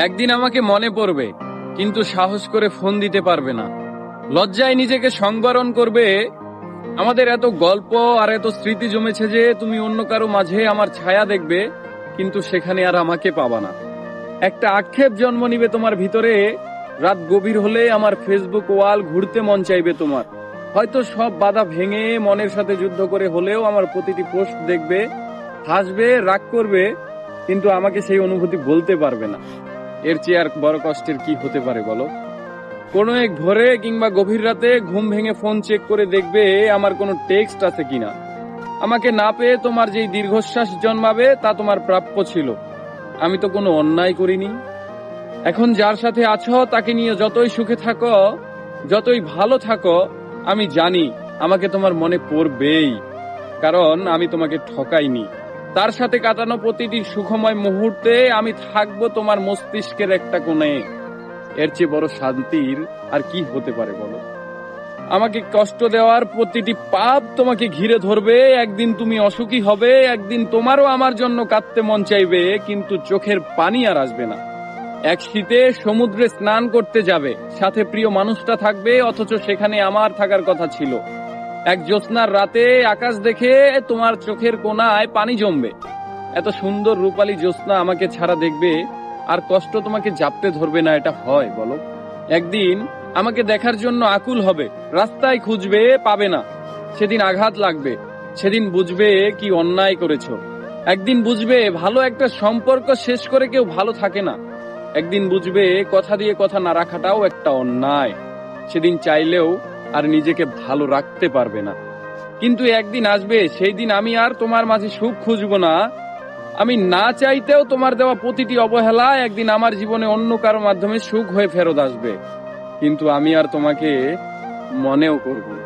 একদিন আমাকে মনে পড়বে, কিন্তু সাহস করে ফোন দিতে পারবে না। লজ্জায় নিজেকে সংবরণ করবে। আমাদের এত গল্প আর এত স্মৃতি জমেছে যে তুমি অন্য কারো মাঝে আমার ছায়া দেখবে, কিন্তু সেখানে আর আমাকে পাবা না। একটা আক্ষেপ জন্ম নিবে তোমার ভিতরে। রাত গভীর হলে আমার ফেসবুক ওয়াল ঘুরতে মন চাইবে তোমার। হয়তো সব বাধা ভেঙে মনের সাথে যুদ্ধ করে হলেও আমার প্রতিটি পোস্ট দেখবে, হাসবে, রাগ করবে, কিন্তু আমাকে সেই অনুভূতি বলতে পারবে না। এর চেয়ে আর বড় কষ্টের কি হতে পারে বলো? কোনো এক ভোরে কিংবা গভীর রাতে ঘুম ভেঙে ফোন চেক করে দেখবে আমার কোনো টেক্সট আছে কিনা। আমাকে না পেয়ে তোমার যেই দীর্ঘশ্বাস জন্মাবে তা তোমার প্রাপ্য ছিল। আমি তো কোনো অন্যায় করিনি। এখন যার সাথে আছো তাকে নিয়ে যতই সুখে থাকো, যতই ভালো থাকো, আমি জানি আমাকে তোমার মনে পড়বেই, কারণ আমি তোমাকে ঠকাইনি। তার সাথে কাটানো প্রতিটি সুখময় মুহূর্তে আমি থাকবো তোমার মস্তিষ্কের একটা কোণে। এর চেয়ে বড় শান্তির আর কি হতে পারে বলো? আমাকে কষ্ট দেওয়ার প্রতিটি পাপ তোমাকে ঘিরে ধরবে। একদিন তুমি অসুখী হবে, একদিন তোমারও আমার জন্য কাঁদতে মন চাইবে, কিন্তু চোখের পানি আর আসবে না। এক শীতে সমুদ্রে স্নান করতে যাবে, সাথে প্রিয় মানুষটা থাকবে, অথচ সেখানে আমার থাকার কথা ছিল। এক জ্যোৎস্নার রাতে আকাশ দেখে তোমার চোখের কোণায় পানি জমবে। এত সুন্দর রূপালী জ্যোৎস্না আমাকে ছাড়া দেখবে, আর কষ্ট তোমাকে জাপটে ধরবে না। এটা হয় বলো? একদিন আমাকে দেখার জন্য আকুল হবে, রাস্তায় খুঁজবে, পাবে না। সেদিন আঘাত লাগবে, সেদিন বুঝবে কি অন্যায় করেছো। একদিন বুঝবে ভালো একটা সম্পর্ক শেষ করে কেউ ভালো থাকে না। একদিন বুঝবে কথা দিয়ে কথা না রাখাটাও একটা অন্যায়। সেদিন চাইলেও আর নিজেকে ভালো রাখতে পারবে না। কিন্তু একদিন আসবে, সেই দিন আমি আর তোমার মাঝে সুখ খুঁজবো না। আমি না চাইতেও তোমার দেওয়া প্রতিটি অবহেলা একদিন আমার জীবনে অন্য কারো মাধ্যমে সুখ হয়ে ফেরত আসবে, কিন্তু আমি আর তোমাকে মনেও করব না।